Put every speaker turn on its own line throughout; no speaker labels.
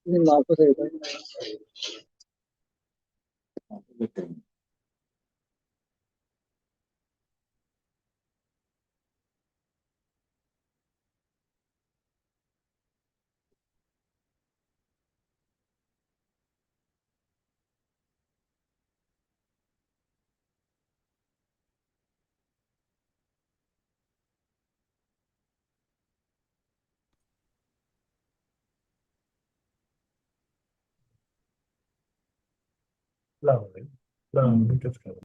वापस येतो.
लावलंय. लावूनच करा.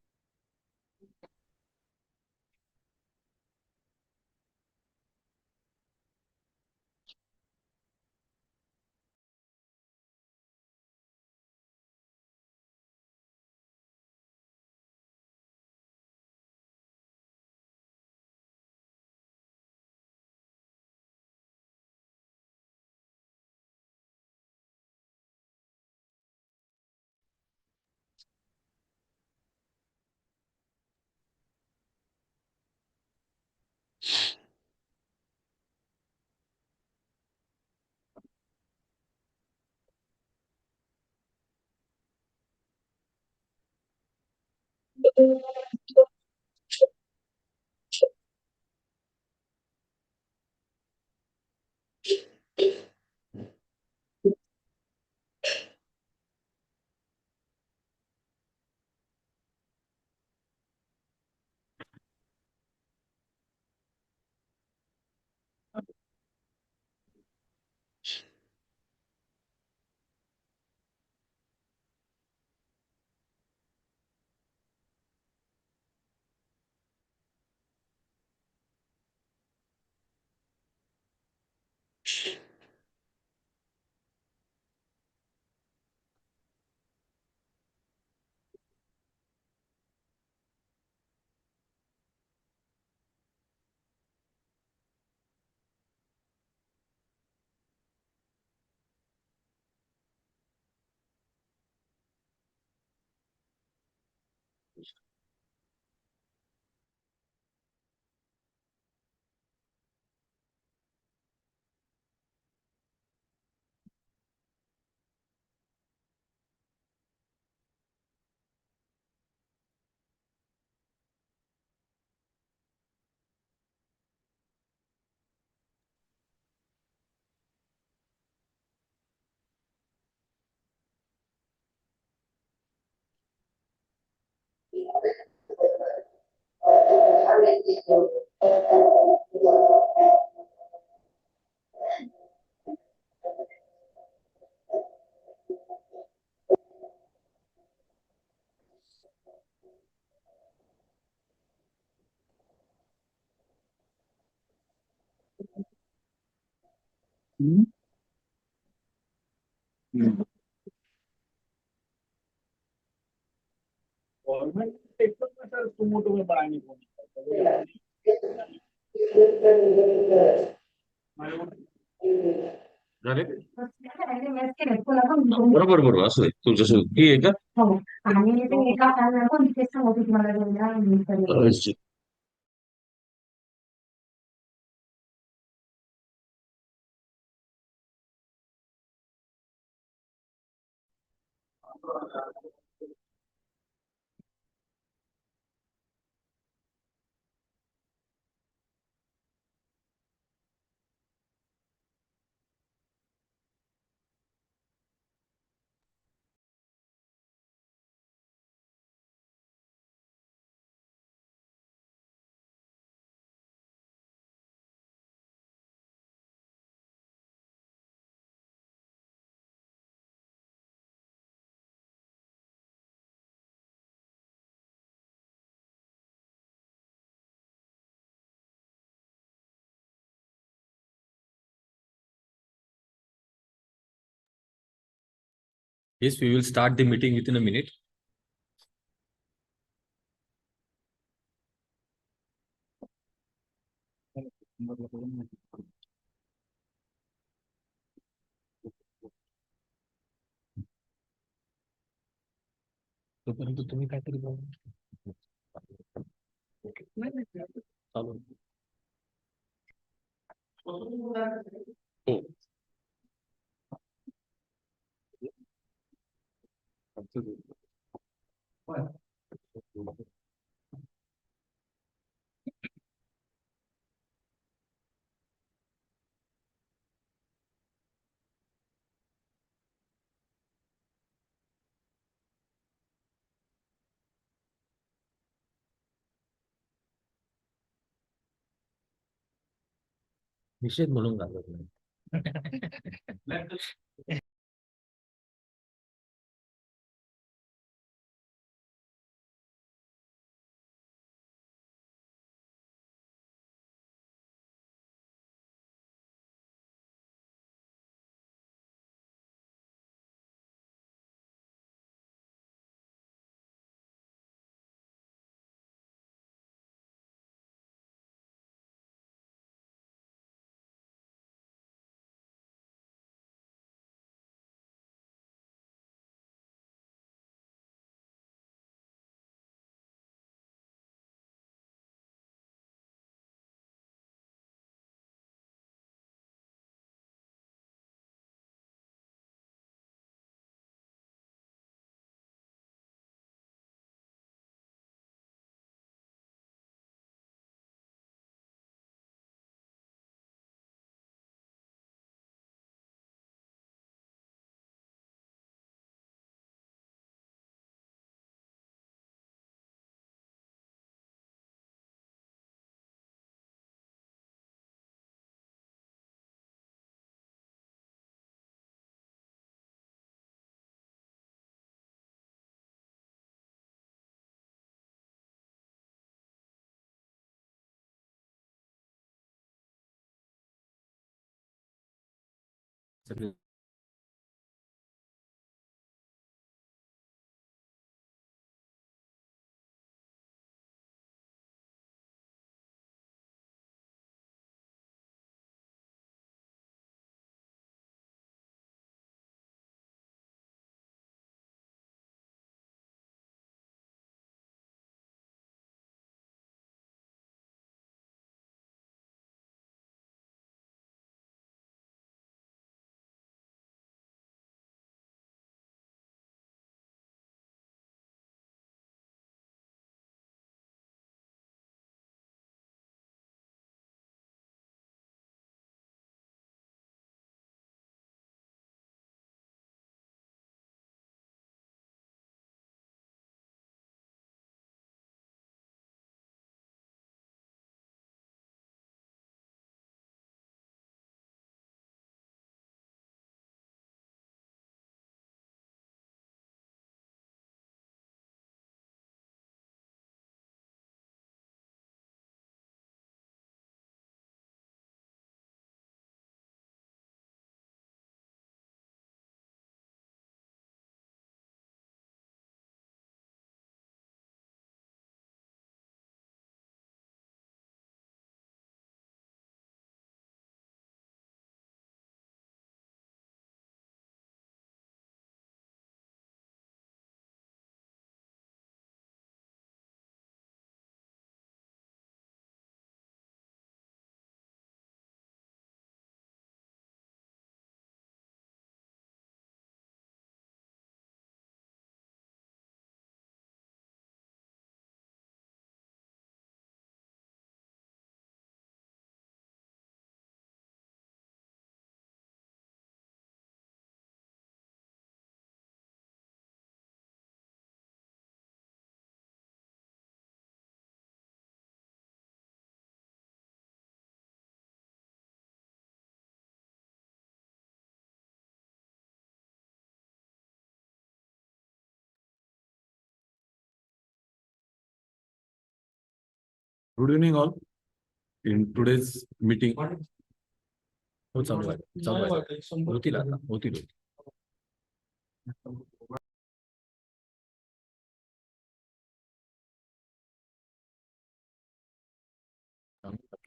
गव्हर्नमेंट सेक्टर सुमोटो पाणी झाले बरोबर बरोबर असं आहे तुझं ही आहे का अच्छा. Yes, we will start the meeting within a minute. तोपर्यंत तुम्ही काहीतरी बोला. ओके चालू हो निषेध म्हणून घालत नाही. सगळे
Good evening, all. In today's meeting,
हो चालू आहे, चालू आहे. होतील आता, होतील.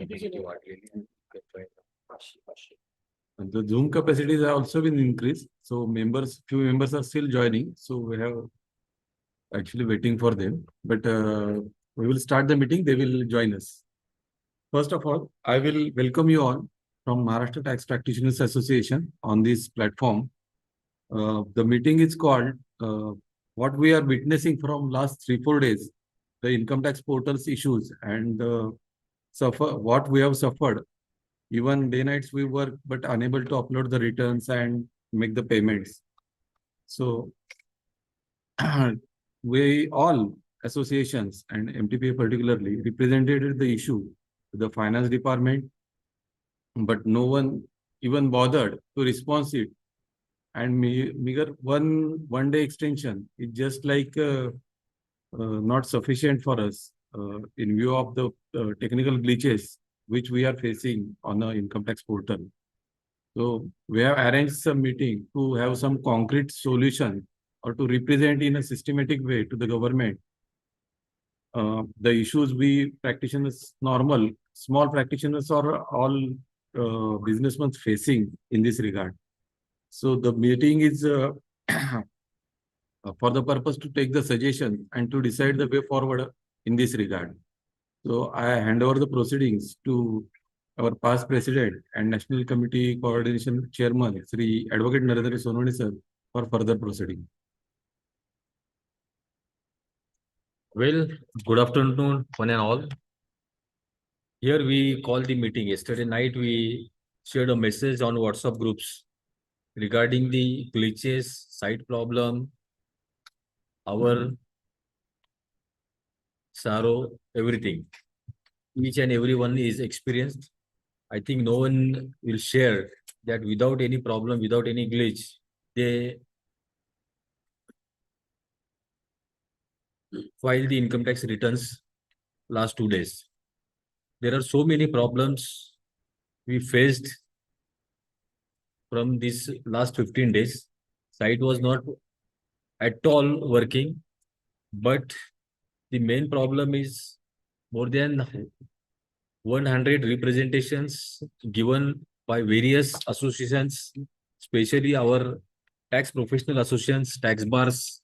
Capacity वाढलेली आहे.
the Zoom capacities have also been increased. So few members are still joining. So we have actually waiting for them. But we will start the meeting. They will join us. First of all, I will welcome you all from Maharashtra Tax Practitioners Association on this platform. The meeting is called what we are witnessing from last 3-4 days, the income tax portals issues and what we have suffered. Even day nights we work, but unable to upload the returns and make the payments. So we all associations and MTPA particularly represented the issue to the finance department, but no one even bothered to respond it. And meager one day extension is just like not sufficient for us in view of the technical glitches which we are facing on the income tax portal. So we have arranged some meeting to have some concrete solution or to represent in a systematic way to the government the issues we practitioners, normal, small practitioners or all businessmen facing in this regard. So the meeting is for the purpose to take the suggestion and to decide the way forward in this regard. So I hand over the proceedings to our past president and National Committee Coordination Chairman, Sri Advocate Narendra Sononi sir, for further proceeding.
Well, good afternoon, one and all. Here we call the meeting. Yesterday night we shared a message on WhatsApp groups regarding the glitches, site problem, our sorrow, everything. Each and everyone is experienced. I think no one will share that without any problem, without any glitch, they file the income tax returns last 2 days. There are so many problems we faced from this last 15 days. Site was not at all working, but the main problem is more than 100 representations given by various associations, especially our tax professional associations, tax bars.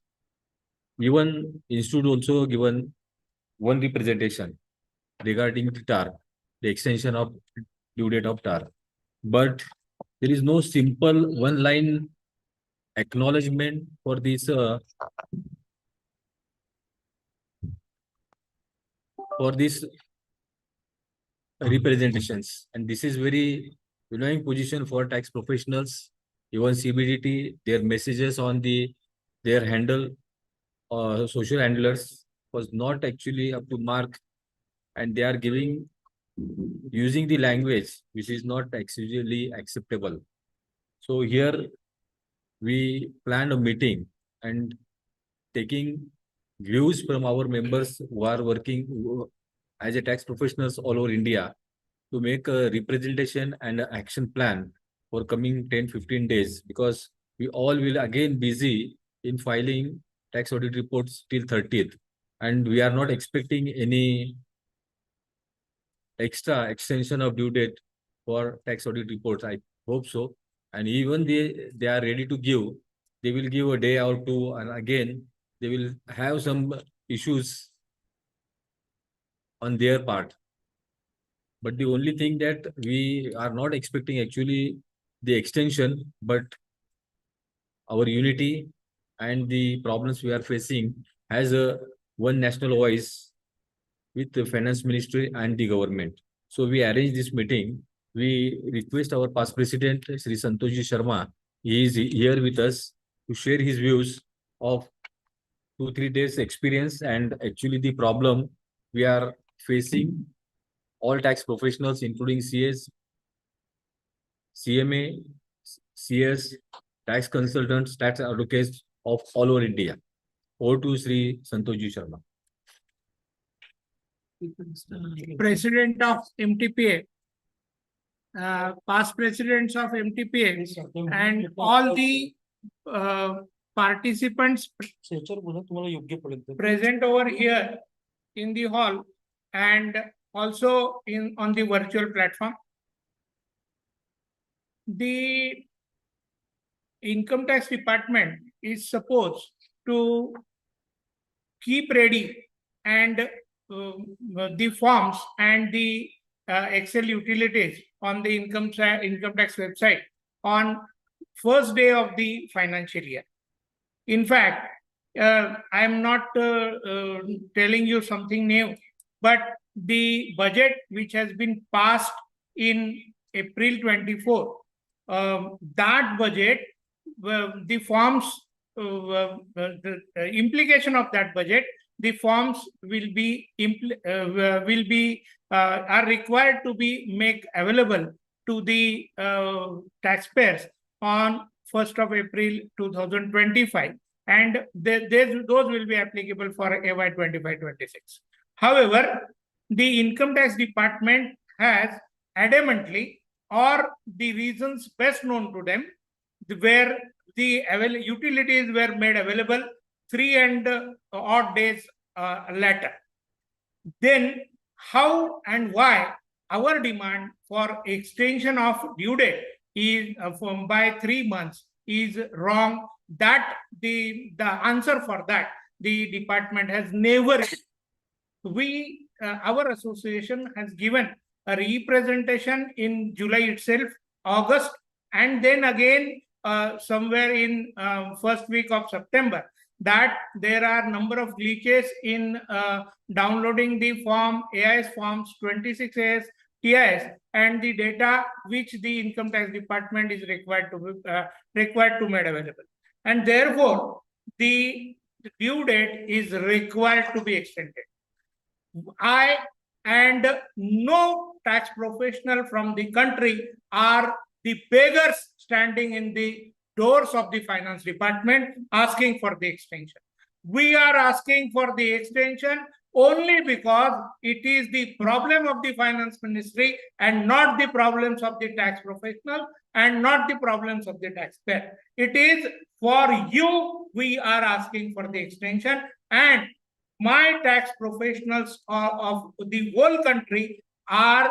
Even institute also given one representation regarding the TAR, the extension of due date of TAR. But there is no simple one-line acknowledgement for this representations, and this is very annoying position for tax professionals. Even CBDT, their messages on their handle social handlers was not actually up to mark, and they are giving using the language which is not actually acceptable. So here we planned a meeting and taking views from our members who are working as a tax professionals all over India to make a representation and an action plan for coming 10-15 days, because we all will again busy in filing tax audit reports till 30th, and we are not expecting any extra extension of due date for tax audit reports. I hope so. And even they are ready to give, they will give a day or two, and again they will have some issues on their part. But the only thing that we are not expecting actually the extension, but our unity and the problems we are facing has a one national voice with the finance ministry and the government. So we arrange this meeting. We request our past president, Sri Santoshji Sharma. He is here with us to share his views of 2-3 days experience and actually the problem we are facing all tax professionals, including CS, CMA, CS, tax consultants, tax advocates of all over India. Over to Sri Santoshji Sharma.
President of MTPA, past presidents of MTPA, and all the participants present over here in the hall and also on the virtual platform. The income tax department is supposed to keep ready and the forms and the Excel utilities on the income tax website on first day of the financial year. In fact, I am not telling you something new, but the budget which has been passed in April 24, that budget, the forms, the implication of that budget, the forms will be are required to be made available to the taxpayers on 1st of April 2025, and those will be applicable for AY 25-26. However, the income tax department has adamantly, or the reasons best known to them, where the utilities were made available 3 and odd days later. Then how and why our demand for extension of due date is by 3 months is wrong? That the answer for that the department has never. Our association has given a representation in July itself, August, and then again somewhere in first week of September, that there are number of glitches in downloading the form AIS forms 26AS, TIS, and the data which the income tax department is required to made available, and therefore the due date is required to be extended. I and no tax professional from the country are the beggars standing in the doors of the finance department asking for the extension. We are asking for the extension only because it is the problem of the finance ministry and not the problems of the tax professional and not the problems of the taxpayer. It is for you we are asking for the extension, and my tax professionals of the whole country are,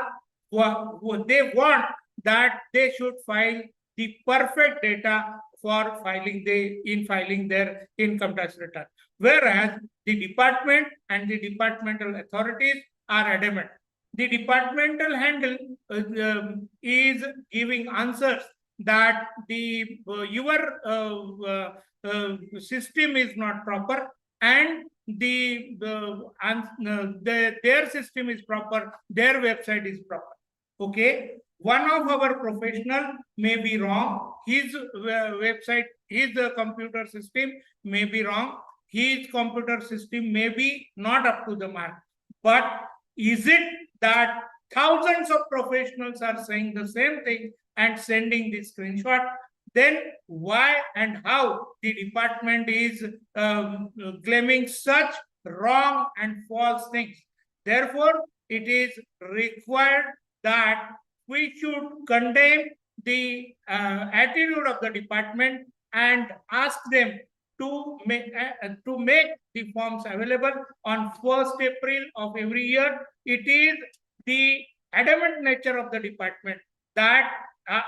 they want that they should file the perfect data for filing their income tax return, whereas the department and the departmental authorities are adamant. The departmental handle is giving answers that your system is not proper, and their system is proper, their website is proper. Okay, one of our professional may be wrong, his website, his computer system may be wrong, his computer system may be not up to the mark. But is it that thousands of professionals are saying the same thing and sending the screenshot? Then why and how the department is claiming such wrong and false things? Therefore, it is required that we should condemn the attitude of the department and ask them to make the forms available on 1st April of every year. It is the adamant nature of the department that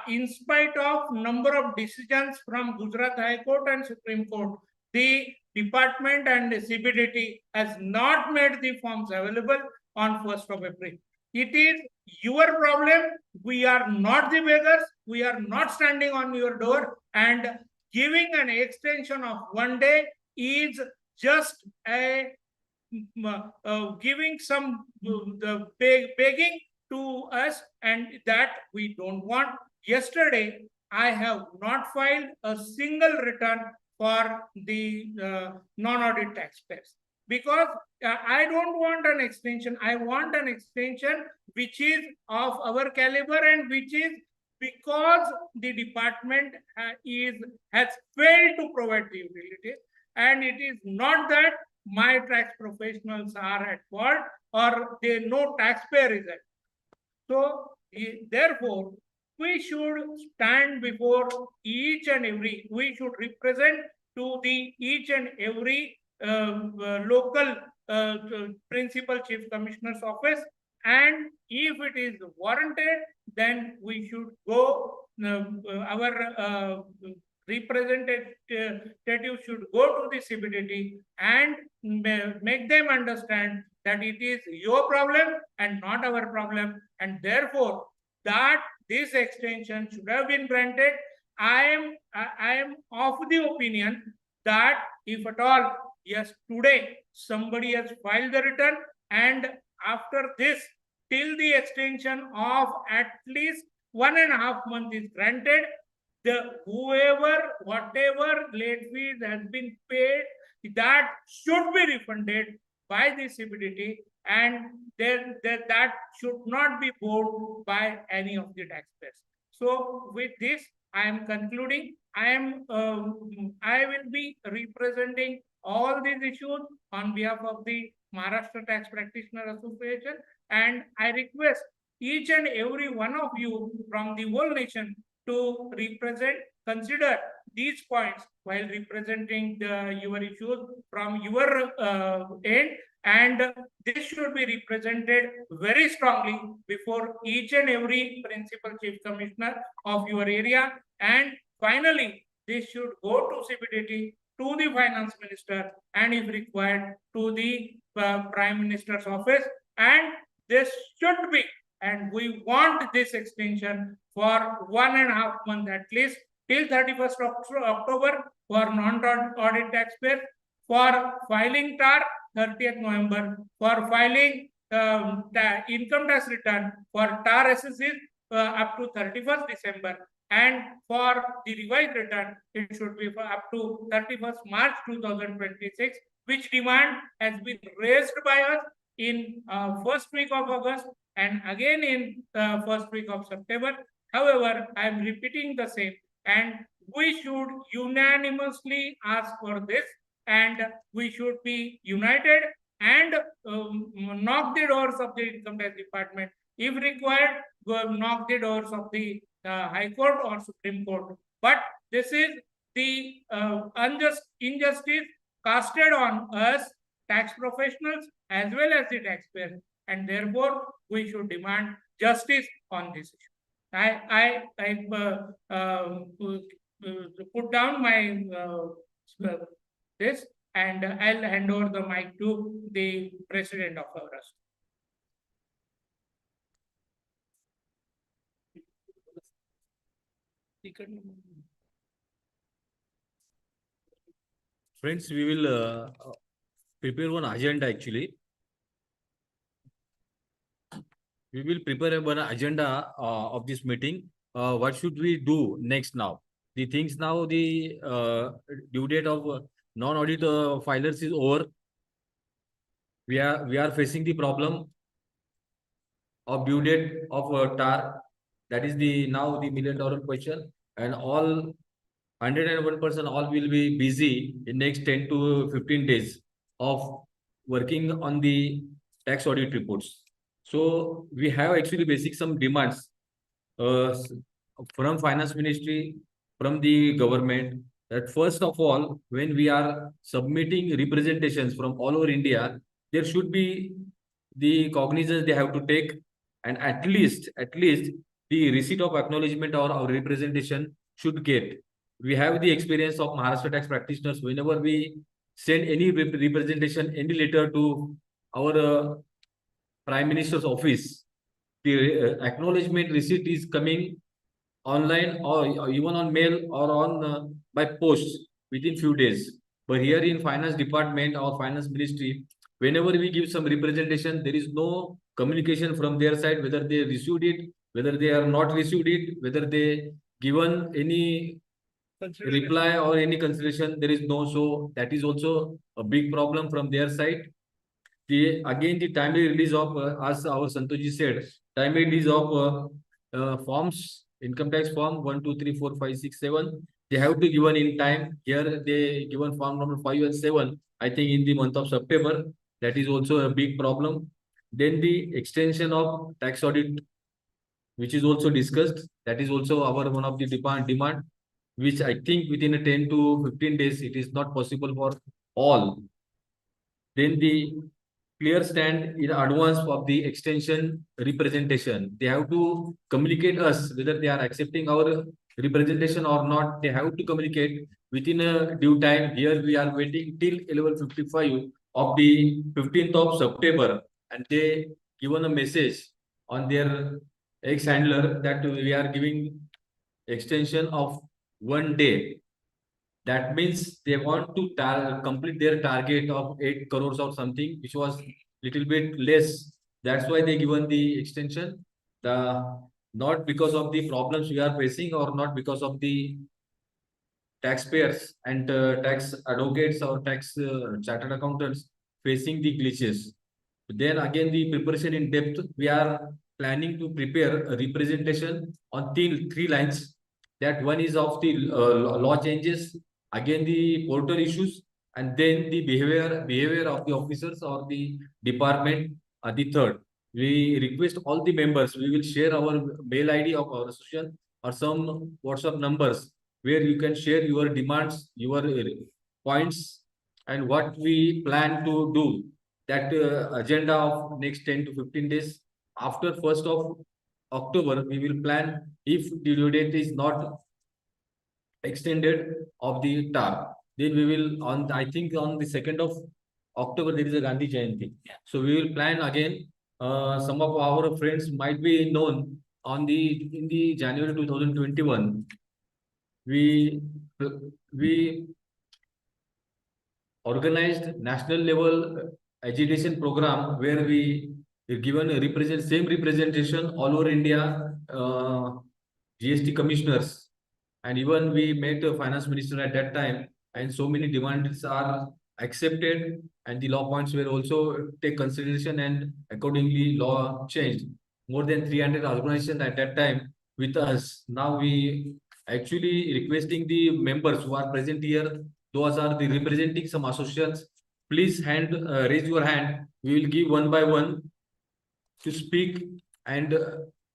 in spite of number of decisions from Gujarat High Court and Supreme Court, the department and the CBDT has not made the forms available on 1st of April. It is your problem. We are not the beggars. We are not standing on your door, and giving an extension of 1 day is just a giving some begging to us, and that we don't want. Yesterday, I have not filed a single return for the non-audit taxpayers because I don't want an extension. I want an extension which is of our caliber and which is because the department has failed to provide the utilities, and it is not that my tax professionals are at fault or no taxpayer is at fault. So therefore, we should stand before each and every, we should represent to the each and every local principal chief commissioner's office, and if it is warranted, then we should go, our representative should go to the CBDT and make them understand that it is your problem and not our problem, and therefore that this extension should have been granted. I am of the opinion that if at all, yes, today somebody has filed the return, and after this, till the extension of at least 1.5 months is granted, whatever late fees has been paid, that should be refunded by the CBDT, and that should not be borne by any of the taxpayers. So with this, I am concluding. I will be representing all these issues on behalf of the Maharashtra Tax Practitioner Association, and I request each and every one of you from the whole nation to consider these points while representing your issues from your end, and this should be represented very strongly before each and every principal chief commissioner of your area. And finally, this should go to CBDT, to the finance minister, and if required, to the prime minister's office. And this should be, and we want this extension for 1.5 months at least, till 31st October for non-audit taxpayer, for filing TAR 30th November, for filing income tax return for TAR assesses up to 31st December, and for the revised return, it should be for up to 31st March 2026, which demand has been raised by us in first week of August and again in first week of September. However, I am repeating the same, and we should unanimously ask for this, and we should be united and knock the doors of the income tax department. If required, go knock the doors of the High Court or Supreme Court. But this is the injustice casted on us, tax professionals, as well as the taxpayers, and therefore we should demand justice on this issue. I put down my this, and I'll hand over the mic to the president of our trust.
Friends, we will prepare one agenda actually. We will prepare one agenda of this meeting. What should we do next now? The things now, the due date of non-audit filers is over. We are facing the problem of due date of TAR. That is the now the $1 million question, and all 101% all will be busy in next 10 to 15 days of working on the tax audit reports. So we have actually basic some demands from finance ministry, from the government, that first of all, when we are submitting representations from all over India, there should be the cognizance they have to take, and at least the receipt of acknowledgement or our representation should get. We have the experience of Maharashtra tax practitioners. Whenever we send any representation, any letter to our Prime Minister's office, the acknowledgement receipt is coming online or even on mail or on by post within few days. But here in finance department or finance ministry, whenever we give some representation, there is no communication from their side, whether they received it, whether they are not received it, whether they given any reply or any consideration, there is no. So that is also a big problem from their side. The timely release of, as our Santoji said, timely release of forms, income tax form 1, 2, 3, 4, 5, 6, 7. They have to given in time. Here they given form number 5 and 7. I think in the month of September. That is also a big problem. Then the extension of tax audit, which is also discussed. That is also our one of the demand, which I think within a 10 to 15 days it is not possible for all. Then the clear stand in advance of the extension representation. They have to communicate us whether they are accepting our representation or not. They have to communicate within a due time. Here we are waiting till 11:55 of the 15th of September, and they given a message on their ex-handler that we are giving extension of 1 day. That means they want to complete their target of 8 crores or something, which was little bit less. That's why they given the extension. Not because of the problems we are facing, or not because of the taxpayers and tax advocates or tax chartered accountants facing the glitches. Then again, the preparation in depth, we are planning to prepare a representation on three lines. That one is of the law changes, again the portal issues, and then the behavior of the officers or the department. The third, we request all the members. We will share our mail ID of our association or some WhatsApp numbers where you can share your demands, your points, and what we plan to do. That agenda of next 10 to 15 days. After 1st of October, we will plan if the due date is not extended of the TAR. Then we will on I think on the 2nd of October there is a Gandhi Jayanti. So we will plan again. Some of our friends might be known on the in the January 2021. We organized national level agitation program where we given a same representation all over India, GST commissioners, and even we met a finance minister at that time, and so many demands are accepted, and the law points were also take consideration, and accordingly law changed. More than 300 organizations at that time with us. Now we actually requesting the members who are present here, those are the representing some associations. Please raise your hand. We will give one by one to speak and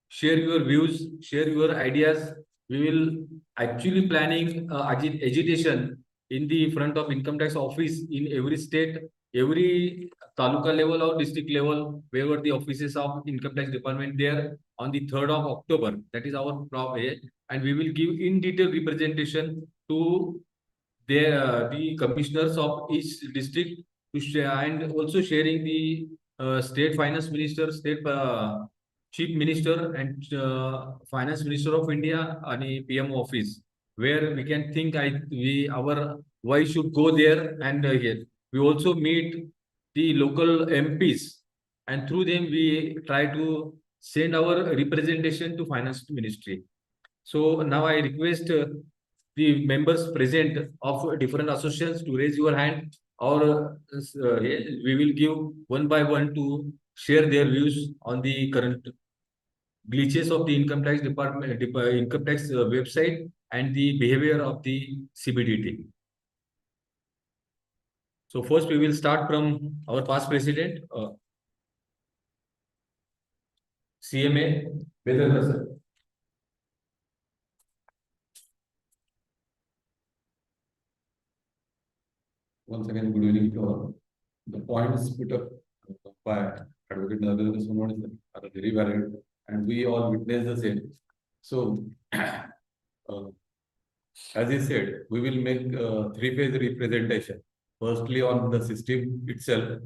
share your views, share your ideas. We will actually planning agitation in the front of income tax office in every state, every taluka level or district level, wherever the offices of income tax department there on the 3rd of October. That is our plan, and we will give in detail representation to the commissioners of each district to share, and also sharing the state finance minister, state chief minister, and finance minister of India and PM office, where we can think our why should go there, and here we also meet the local MPs, and through them we try to send our representation to finance ministry. So now I request the members present of different associations to raise your hand, or we will give one by one to share their views on the current glitches of the income tax department, income tax website, and the behavior of the CBDT. So first we will start from our past president, CMA Vedanta sir.
Once again, good evening to all. The points put up by Advocate Narendra Sonawala are very valid, and we all witness the same. So, as he said, we will make three-phase representation. Firstly, on the system itself,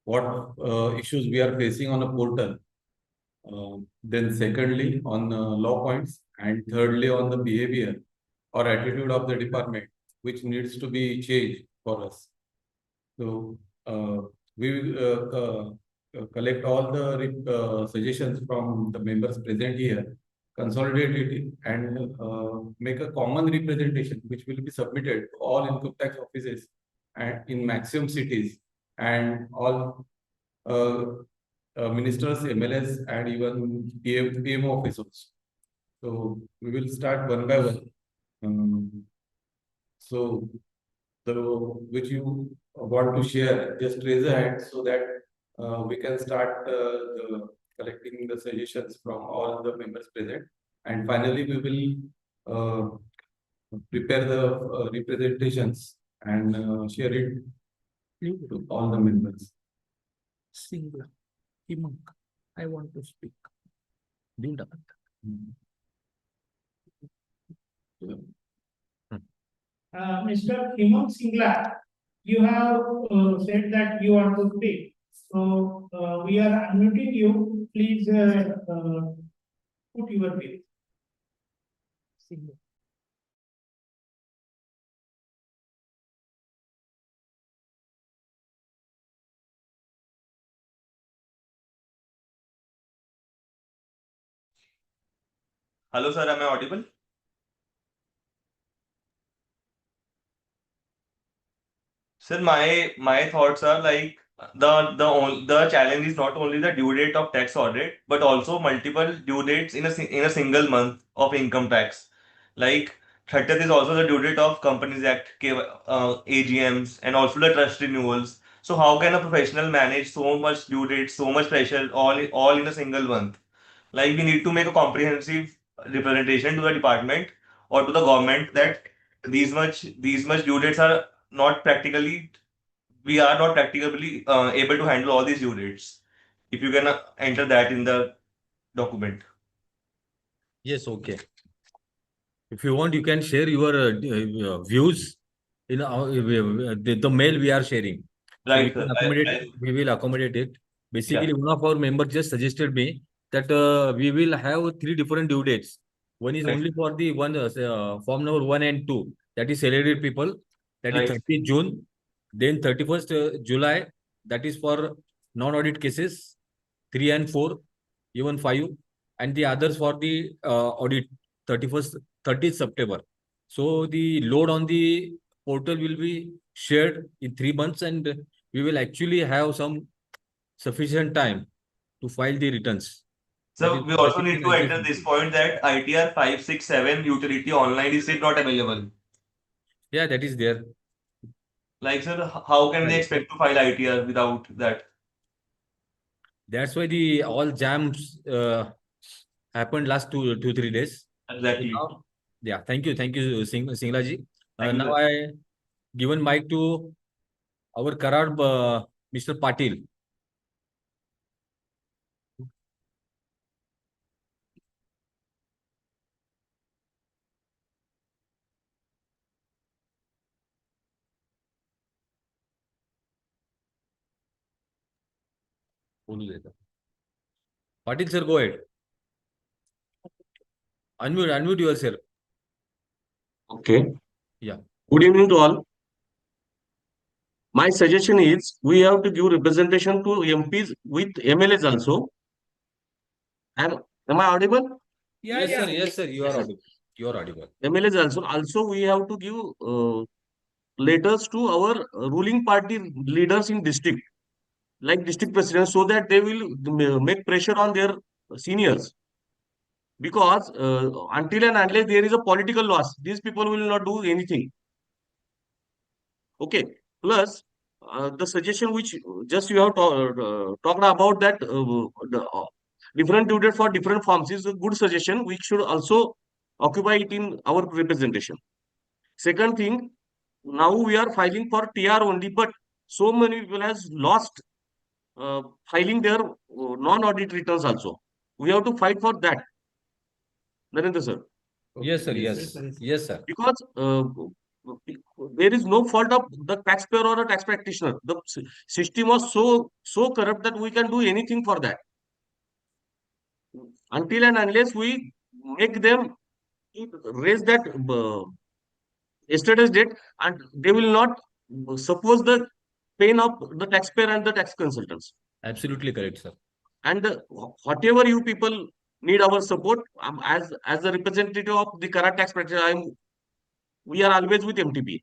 what issues we are facing on a portal. Then secondly, on law points, and thirdly, on the behavior or attitude of the department, which needs to be changed for us. So we will collect all the suggestions from the members present here, consolidate it, and make a common representation, which will be submitted to all income tax offices and in maximum cities, and all ministers, MLS, and even PM officers. So we will start one by one. So the which you want to share, just raise a hand so that we can start collecting the suggestions from all the members present. And finally, we will prepare the representations and share it to all the members.
Singular. Himang, I want to speak. Mr. Himang Singla, you have said that you want to speak. So we are unmuting you. Please put your view.
Hello, sir. Am I audible? Sir, my thoughts are like The challenge is not only the due date of tax audit, but also multiple due dates in a single month of income tax. Like 30th is also the due date of Companies Act, AGMs, and also the trust renewals. So how can a professional manage so much due dates, so much pressure, all in a single month? Like we need to make a comprehensive representation to the department or to the government that these much due dates are not practically we are not practically able to handle all these due dates. If you can enter that in the document.
Yes, okay. If you want, you can share your views in the mail we are sharing. So we
Right,
can
sir.
accommodate. We will accommodate it.
Yeah,
Basically, one of our members just suggested me that we will have three different due dates. One is
right,
only for the one form number 1 and 2. That is salaried people. That is
right,
30th June. Then 31st July. That is for non-audit cases. 3 and 4, even 5, and the others for the audit 30th September. So the load on the portal will be shared in 3 months, and we will actually have some sufficient time to file the returns.
So we
That
also
is
need
an
to
ideal
enter this
solution.
point that ITR 567 utility online is still not available.
Yeah, that is there.
Like, sir, how can they
Right.
expect to file ITR without that?
That's why the all jams happened last 2 3 days. So
Exactly.
now, yeah, thank you, Singla ji.
Thank you,
Now
sir.
I given mic to our Karad, Mr. Patil. बोलू देता. Patil sir, go ahead. Unmute yourself.
Okay.
Yeah.
Good evening to all. My suggestion is we have to give representation to MPs with MLAs also. Am I audible?
Yeah,
Yes,
yeah.
sir. Yes, sir. You are audible. You are audible.
MLAs also. Also, we have to give letters to our ruling party leaders in district, like district presidents, so that they will make pressure on their seniors. Because until and unless there is a political loss, these people will not do anything. Okay. Plus, the suggestion which just you have talked about that different tutor for different forms is a good suggestion. We should also occupy it in our representation. Second thing, now we are filing for TR only, but so many people has lost filing their non-audit returns also. We have to fight for that, Narendra sir.
Yes, sir. Yes. Yes, sir.
Because there is no fault of the taxpayer or a tax practitioner. The system was so corrupt that we can do anything for that. Until and unless we make them raise that yesterday's date, and they will not suppose the pain of the taxpayer and the tax consultants.
Absolutely correct, sir.
And whatever you people need our support, as a representative of the current tax practitioner, we are always with MTP.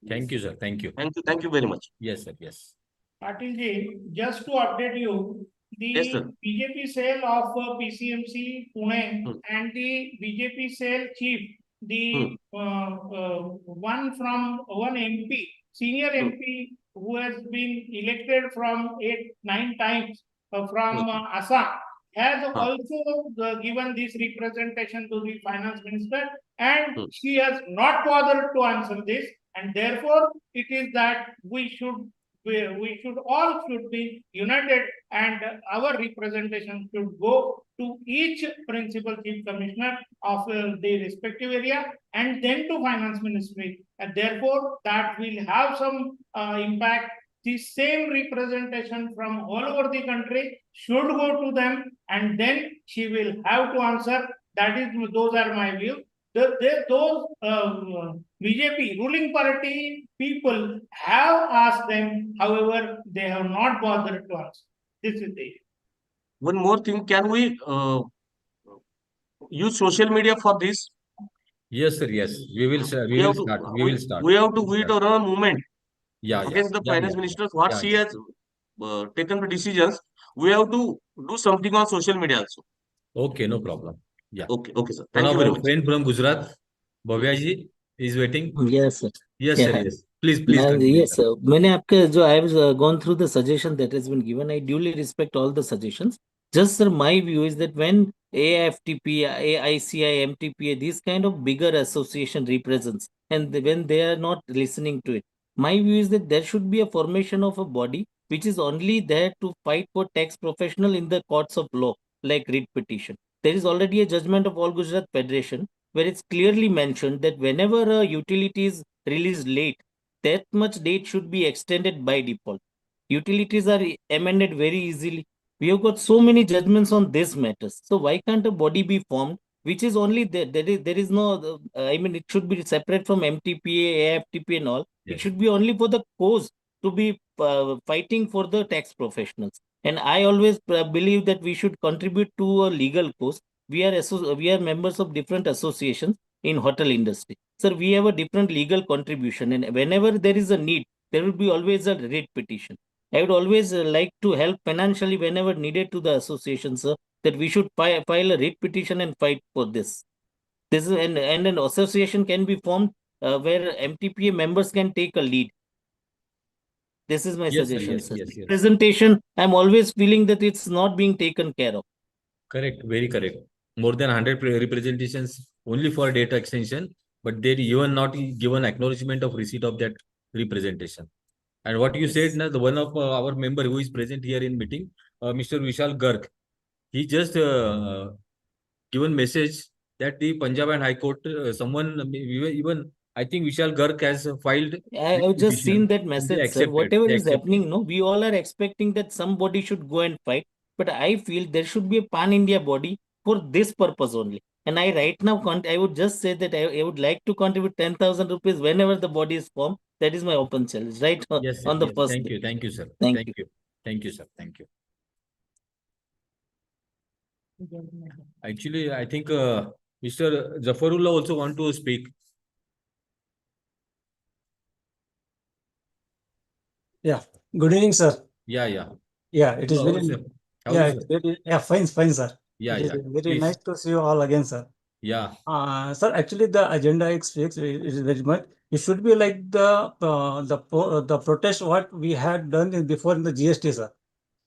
Thank you, sir. Thank you.
Thank you very much.
Yes, sir. Yes.
Patil ji, just to update you,
Yes,
the
sir.
BJP cell of PCMC Pune
Hmm.
and the BJP cell chief, the one from one MP, senior MP who has been elected from 8 9 times from Assam, has also given this representation to the finance minister, and she has not bothered to answer this, and therefore it is that we should all should be united, and our representation should go to each principal chief commissioner of the respective area and then to finance ministry, and therefore that will have some impact. The same representation from all over the country should go to them, and then she will have to answer. Those are my views. Those BJP ruling party people have asked them, however, they have not bothered to answer. This is the
One more thing, can we use social media for this?
Yes, sir. Yes. We will. We
We
will
have to
start. We will start.
we have to
We will
create
start.
a movement
Yeah. Yeah.
against the
Yeah.
finance
Yeah.
ministers. What
Yeah.
she
Yeah.
has taken the decisions, we have to do something on social media also.
Okay, no problem. Yeah.
Okay, okay, sir.
One
Thank
of
you very
our
much.
friend from Gujarat, Bhavyaji, is waiting.
Yes, sir.
Yes, sir.
Yeah.
Yes. Please continue,
Yes,
sir.
sir. मैंने आपके जो I have gone through the suggestion that has been given. I duly respect all the suggestions. Just sir, my view is that when AIFTP, AICI, MTPA, these kind of bigger association represents, and when they are not listening to it, my view is that there should be a formation of a body which is only there to fight for tax professional in the courts of law, like writ petition. There is already a judgment of All Gujarat Federation where it's clearly mentioned that whenever a utility is released late, that much date should be extended by default. Utilities are amended very easily. We have got so many judgments on this matters. So why can't a body be formed which is only there? There is no. I mean, it should be separate from MTPA, AFTP, and all. It
Yes.
should be only for the cause to be fighting for the tax professionals. And I always believe that we should contribute to a legal cause. We are members of different associations in hotel industry. Sir, we have a different legal contribution, and whenever there is a need, there will be always a writ petition. I would always like to help financially whenever needed to the association, sir, that we should file a writ petition and fight for this. This is and an association can be formed where MTPA members can take a lead. This is my
Yes, sir.
suggestion,
Yes,
sir.
yes, yes.
Presentation, I'm always feeling that it's not being taken care of.
Correct. Very correct. More than 100 representations only for data extension, but they even not given acknowledgement of receipt of that representation. And what you said, na, the one of our member who is present here in meeting, Mr. Vishal Garg, he just given message that the Punjab and High Court, someone even I think Vishal Garg has filed
I've just seen
petition
that
and
message,
they
sir.
accepted.
Whatever
They
is happening,
accepted.
no, we all are expecting that somebody should go and fight. But I feel there should be a pan-India body for this purpose only. And I right now, I would just say that I would like to contribute 10,000 rupees whenever the body is formed. That is my open challenge, right?
Yes, sir.
On the
Yes.
first
Thank
day.
you. Thank you, sir.
Thank
Thank
you.
you. Thank you, sir. Thank you. Actually, I think Mr. Zafarullah also want to speak.
Yeah, good evening, sir.
Yeah, yeah.
Yeah, it is
How
very,
is sir? How
yeah,
is
it's
sir?
very, yeah, fine, fine, sir.
Yeah,
It is
yeah.
very
Please.
nice to see you all again, sir.
Yeah.
Sir, actually, the agenda is fixed. It is very much. It should be like the protest what we had done before in the GST, sir.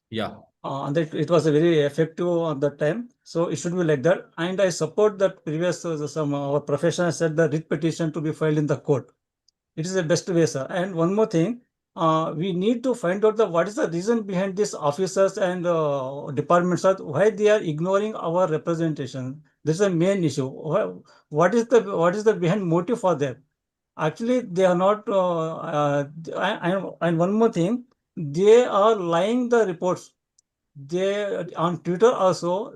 Yeah.
And it was a very effective at that time. So it should be like that. And I support that previous some our professionals said the writ petition to be filed in the court. It is the best way, sir. And one more thing, we need to find out what is the reason behind these officers and departments, why they are ignoring our representation. This is the main issue. What is the behind motive for them? Actually, they are not. And one more thing, they are lying the reports. They on Twitter also,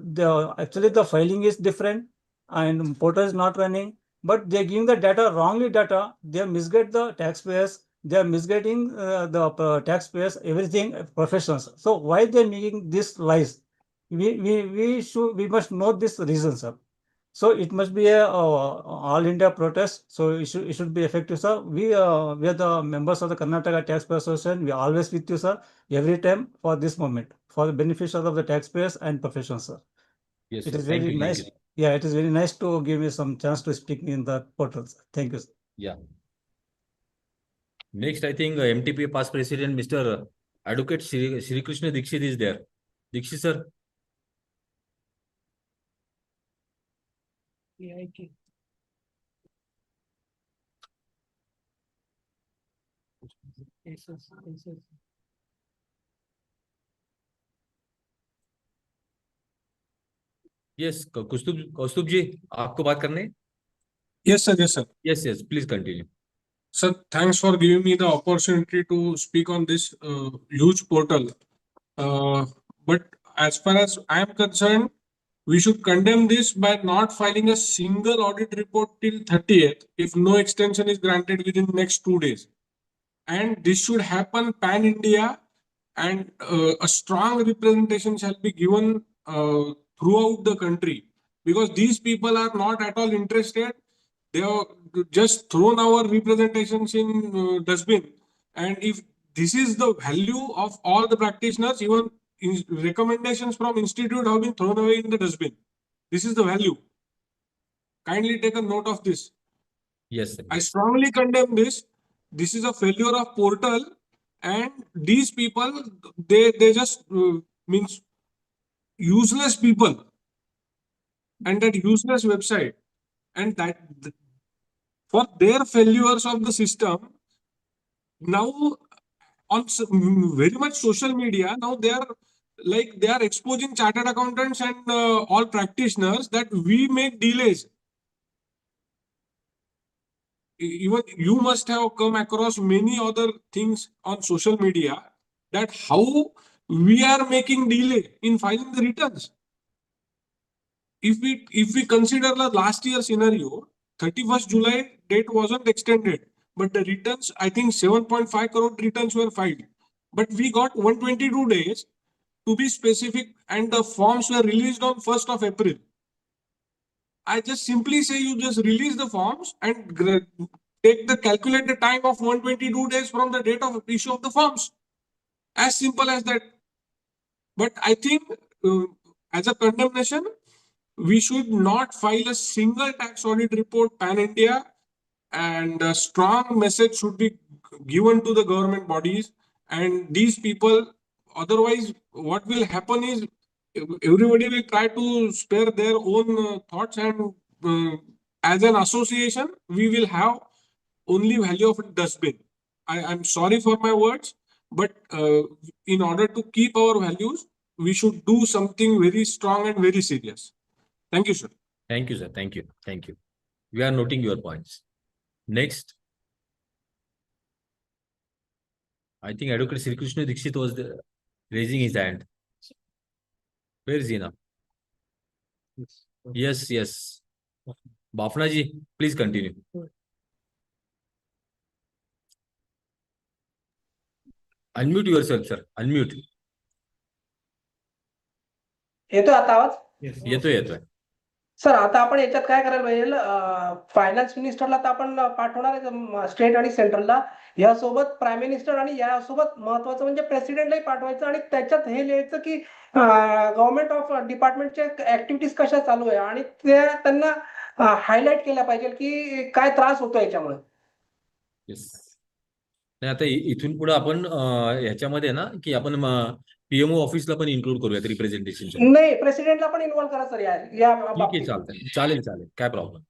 actually the filing is different and portal is not running, but they're giving the data wrongly data. They misguide the taxpayers. They are misguiding the taxpayers, everything professionals. So why they're making these lies? We must know this reason, sir. So it must be a all India protest. So it should be effective, sir. We are the members of the Karnataka Taxpayer Association. We are always with you, sir, every time for this moment, for the benefit of the taxpayers and professionals, sir.
Yes,
It
sir.
is
Thank
very
you. Thank
nice.
you.
Yeah, it is very nice to give me some chance to speak in the portal, sir. Thank you, sir.
Yeah. Next, I think MTPA past president, Mr. Advocate Shri Krishna Dikshit is there. Dikshit, sir. Yes, Kaustubh जी, आपको बात करने?
Yes, sir. Yes, sir.
Yes, yes. Please continue.
Sir, thanks for giving me the opportunity to speak on this huge portal. But as far as I am concerned, we should condemn this by not filing a single audit report till 30th if no extension is granted within next 2 days. And this should happen pan India, and a strong representation shall be given throughout the country, because these people are not at all interested. They have just thrown our representations in dustbin, and if this is the value of all the practitioners. Even recommendations from institute have been thrown away in the dustbin. This is the value. Kindly take a note of this.
Yes, sir.
I strongly condemn this. This is a failure of portal, and these people, they just means useless people, and that useless website, and that for their failures of the system. Now on very much social media, now they are exposing chartered accountants and all practitioners that we make delays. Even you must have come across many other things on social media, that how we are making delay in filing the returns. If we consider the last year scenario, 31st July date wasn't extended, but the returns, I think 7.5 crore returns were filed. But we got 122 days to be specific, and the forms were released on 1st of April. I just simply say you just release the forms and take the calculated time of 122 days from the date of issue of the forms. As simple as that. But I think as a condemnation, we should not file a single tax audit report pan-India, and a strong message should be given to the government bodies and these people. Otherwise, what will happen is everybody will try to spare their own thoughts, and as an association, we will have only value of a dustbin. I'm sorry for my words, but in order to keep our values, we should do something very strong and very serious. Thank you, sir.
Thank you, sir. Thank you. Thank you. We are noting your points. Next. I think Advocate Sri Krishna Dixit was raising his hand. Where is he now? Yes, yes. Bafna ji, please continue. Unmute yourself, sir. Unmute.
येतोय आता आवाज?
येतोय येतोय.
Sir आता आपण याच्यात काय करायला पाहिजे, फायनान्स मिनिस्टरला तर आपण पाठवणार आहे स्टेट आणि सेंट्रलला, यासोबत प्राईम मिनिस्टर आणि यासोबत महत्वाचं म्हणजे प्रेसिडेंटलाही पाठवायचं आणि त्याच्यात हे लिहायचं की गव्हर्नमेंट ऑफ डिपार्टमेंटच्या ऍक्टिव्हिटीज कशा चालू आहे आणि त्यांना हायलाइट केल्या पाहिजे की काय त्रास होतो याच्यामुळे.
येस. नाही आता इथून पुढे आपण ह्याच्यामध्ये ना की आपण पीएमओ ऑफिसला पण इन्क्लूड करूयात रिप्रेझेंटेशन.
नाही, प्रेसिडेंटला पण इन्व्हॉल्व करा सर या
ठीक आहे,
बाबतीत.
चालेल चालेल, काय प्रॉब्लेम,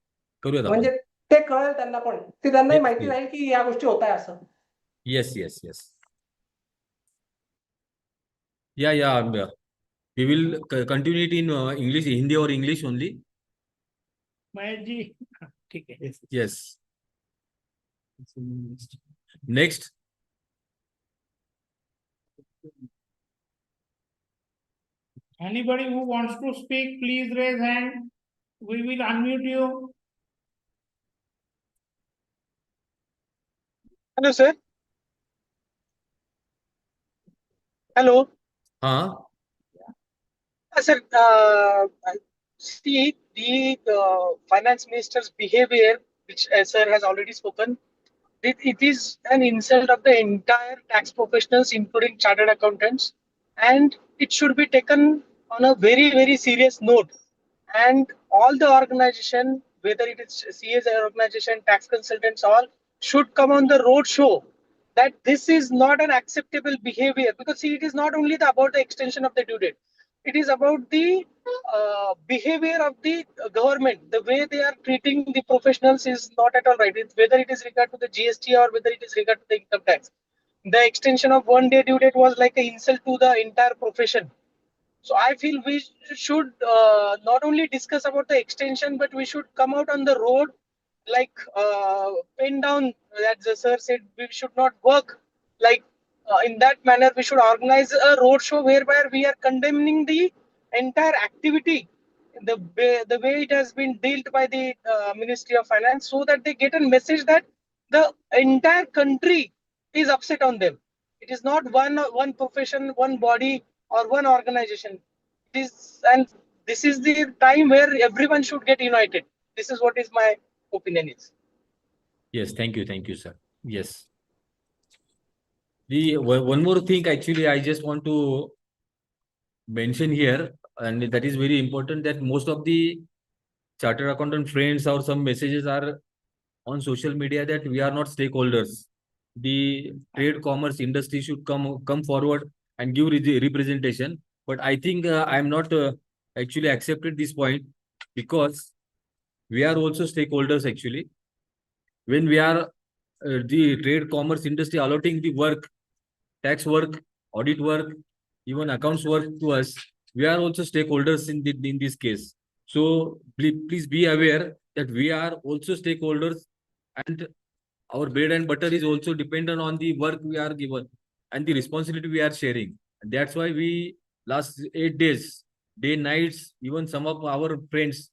करूयात आपण.
म्हणजे ते कळेल त्यांना पण, ते त्यांनाही
Yes,
माहिती
yes.
राहील की या गोष्टी होत आहे असं.
Yes yes yes. Yeah we will continue it in English, Hindi और इंग्लिश ओनली.
महेश जी ठीक है.
Yes. Next.
Anybody who wants to speak, please raise hand. We will unmute you.
Hello, sir. Hello.
हाँ.
Sir, see the finance minister's behavior, which sir has already spoken, it is an insult of the entire tax professionals, including chartered accountants, and it should be taken on a very, very serious note. And all the organization, whether it is CSI organization, tax consultants, all should come on the road show that this is not an acceptable behavior, because see, it is not only about the extension of the due date, it is about the behavior of the government. The way they are treating the professionals is not at all right. Whether it is regard to the GST or whether it is regard to the income tax, the extension of 1 day due date was like an insult to the entire profession. So I feel we should not only discuss about the extension, but we should come out on the road, like pen down that the sir said we should not work like in that manner. We should organize a road show whereby we are condemning the entire activity, the way it has been dealt by the Ministry of Finance, so that they get a message that the entire country is upset on them. It is not one profession, one body, or one organization. It is, and this is the time where everyone should get united. This is what is my opinion is.
Yes, thank you, sir. Yes. The one more thing, actually, I just want to mention here, and that is very important, that most of the chartered accountant friends or some messages are on social media that we are not stakeholders. The trade commerce industry should come forward and give representation. But I think I am not actually accepted this point, because we are also stakeholders actually. When we are the trade commerce industry allotting the work, tax work, audit work, even accounts work to us, we are also stakeholders in this case. So please be aware that we are also stakeholders, and our bread and butter is also dependent on the work we are given and the responsibility we are sharing. And that's why we last 8 days, day nights, even some of our friends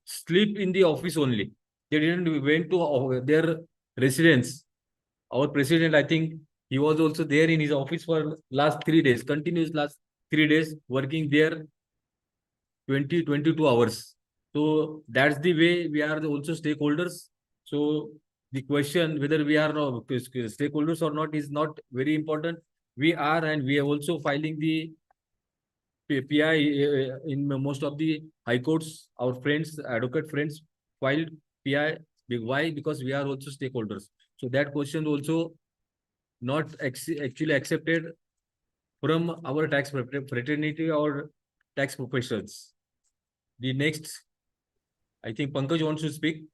sleep in the office only. They didn't went to their residence. Our president, I think, he was also there in his office for last 3 days, continuous last 3 days, working there 22 hours. So that's the way we are also stakeholders. So the question whether we are stakeholders or not is not very important. We are, and we are also filing the PI in most of the high courts. Our friends, advocate friends, filed PI. Why? Because we are also stakeholders. So that question also not actually accepted from our tax fraternity or tax professionals. The next, I think Pankaj wants to speak.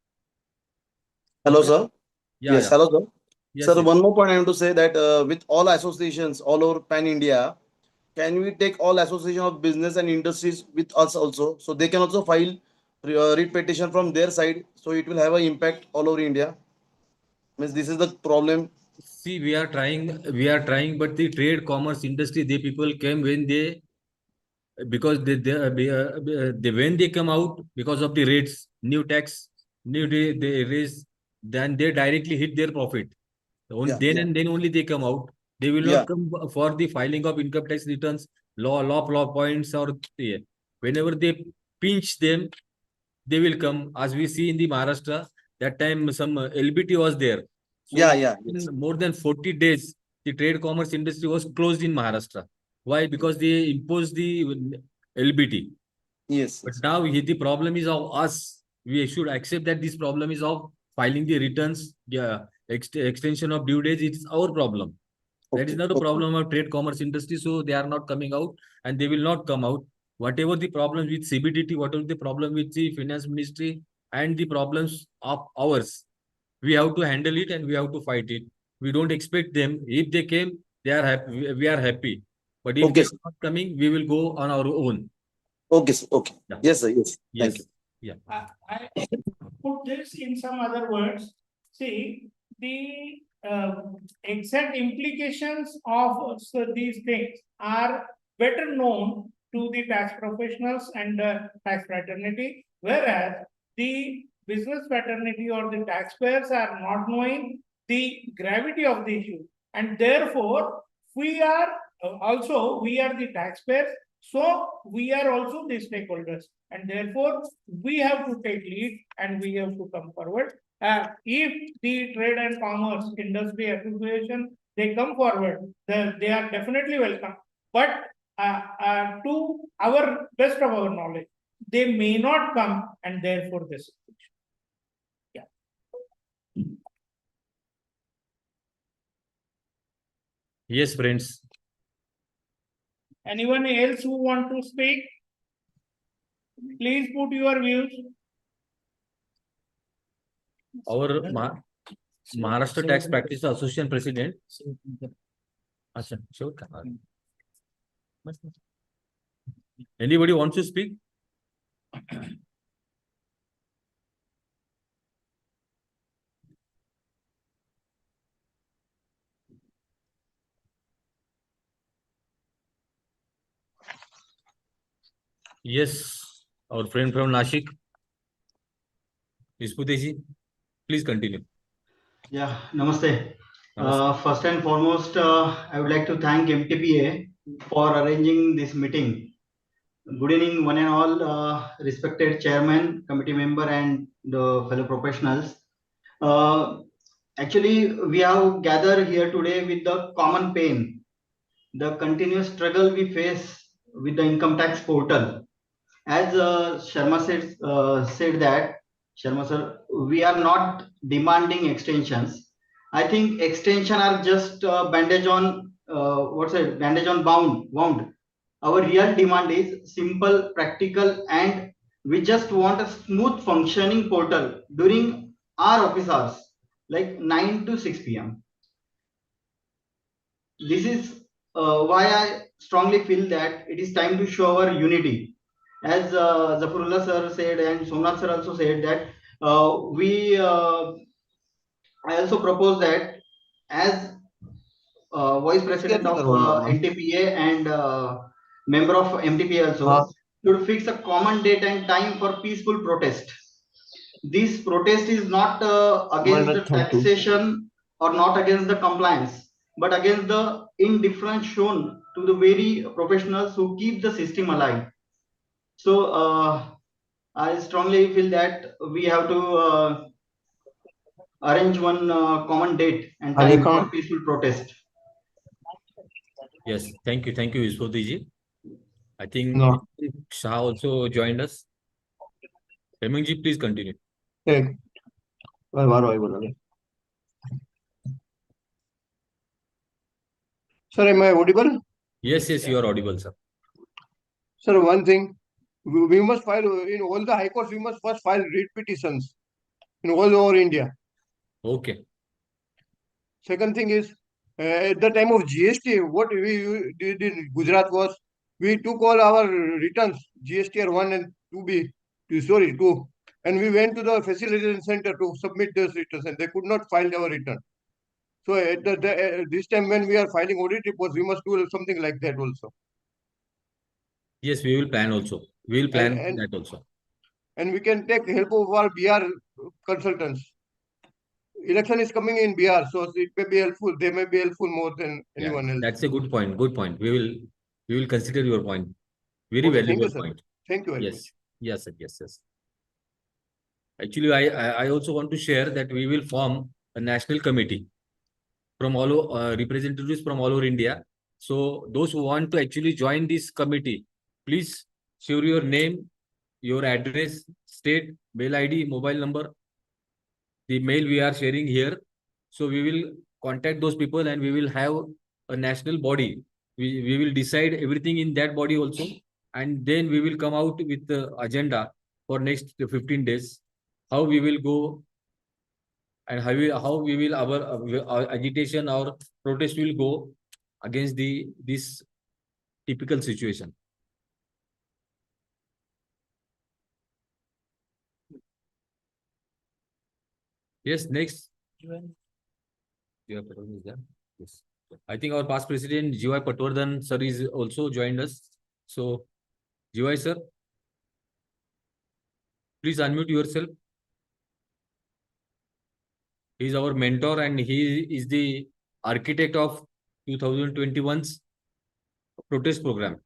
Hello,
Pankaj?
sir.
Yeah,
Yes,
yeah.
hello, sir.
Yes,
Sir,
yes.
one more point I want to say that with all associations all over Pan India, can we take all association of business and industries with us also, so they can also file writ petition from their side, so it will have an impact all over India. Means this is the problem.
See, we are trying, but the trade commerce industry, they people came when because they when they come out because of the rates, new tax, they raise, then they directly hit their profit.
Yeah,
Then
yeah,
and then only they come out. They will
yeah,
not come for the filing of income tax returns, law points, or whenever they pinch them, they will come. As we see in the Maharashtra, that time some LBT was there.
yeah,
So
yeah.
in
Yes,
more than 40 days, the trade commerce industry was closed in Maharashtra. Why? Because they imposed the LBT.
yes,
But
yes.
now the problem is of us. We should accept that this problem is of filing the returns, extension of due dates. It's our problem. That is
Okay,
not a
okay,
problem of trade commerce industry. So they are not coming out, and they will not come out. Whatever the problems with CBDT, whatever the problem with the finance ministry, and the problems of ours, we have to handle it and we have to fight it. We don't expect them. If they came, they are happy. We are happy. But if they
okay,
are
sir.
not coming, we will go on our own.
Okay, sir. Okay.
Yeah.
Yes, sir. Yes. Thank you.
Yes. Yeah.
I put this in some other words. See, the exact implications of these things are better known to the tax professionals and tax fraternity, whereas the business fraternity or the taxpayers are not knowing the gravity of the issue, and therefore we are we are the taxpayers, so we are also the stakeholders, and therefore we have to take lead and we have to come forward. If the trade and commerce industry association they come forward, they are definitely welcome. But to our best of our knowledge, they may not come, and therefore this. Yeah.
Yes, friends.
Anyone else who want to speak? Please put your views.
Our Maharashtra Tax Practice Association President. Achha, sure. Anybody wants to speak? Yes, our friend from Nashik, Isputeji, please continue.
Yeah, namaste.
Namaste.
First and foremost, I would like to thank MTPA for arranging this meeting. Good evening, one and all, respected chairman, committee member, and the fellow professionals. actually, we have gathered here today with the common pain, the continuous struggle we face with the income tax portal. As said that, Sharma sir, we are not demanding extensions. I think extension are just bandage on what's it? Bandage on wound. Our real demand is simple, practical, and we just want a smooth functioning portal during our office hours, like 9 to 6 p.m. This is why I strongly feel that it is time to show our unity. As Zafarullah sir said and Somnath sir also said that I also propose that as vice president of NTPA and member of MTPA also should fix a common date and time for peaceful protest. This protest is not against the taxation or not against the compliance, but against the indifference shown to the very professionals who keep the system alive. So I strongly feel that we have to arrange one common date and time for peaceful protest.
Yes, thank you, Vishwadiji. I think
No.
Shah also joined us. Hemangji, please continue.
Sir, am I audible?
Yes, you are audible, sir.
Sir, one thing, we must file in all the high courts, we must first file writ petitions in all over India.
Okay.
Second thing is, at the time of GST, what we did in Gujarat was, we took all our returns, GSTR 1 and 2B, 2, and we went to the facilitation center to submit those returns, and they could not file our return. So at this time when we are filing audit reports, we must do something like that also.
Yes, we will plan also. We will plan
And
that also.
And we can take help of our BR consultants. Election is coming in BR, so it may be helpful. They may be helpful more than anyone else.
That's a good point. Good point. We will consider your point. Very
Okay, thank
valuable
you, sir.
point.
Thank you very much.
Yes, sir. Yes. Actually, I also want to share that we will form a national committee from all representatives from all over India. So those who want to actually join this committee, please share your name, your address, state, mail ID, mobile number, the mail we are sharing here. So we will contact those people and we will have a national body. We will decide everything in that body also. And then we will come out with the agenda for next 15 days, how we will go and how we will our agitation or protest will go against this typical situation. Yes, next. Patwardhan is there. Yes. I think our past president G.Y. Patwardhan sir is also joined us. So G.Y. sir, please unmute yourself. He is our mentor and he is the architect of 2021's protest program.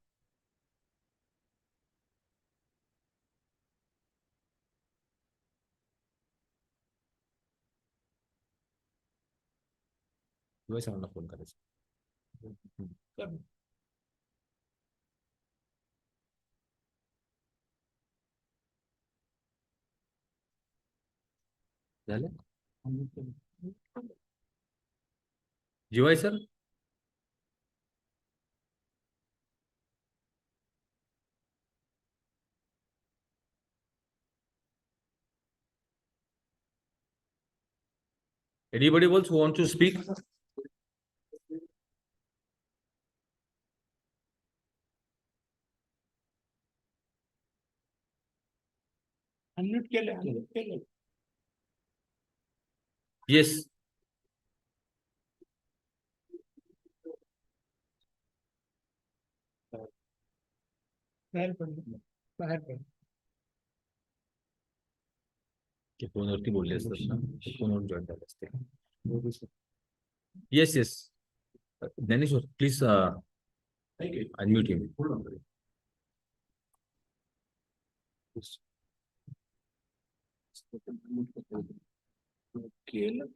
G.Y. sir ना phone करायचं. झालं? G.Y. sir? Anybody else who want to speak?
Unmute केलं.
Yes.
बाहेर per.
ते फोनवरती बोलले असतात ना, फोनवर जॉईन झाले असते. Yes. Dhaneshwar, please unmute him.
केलं.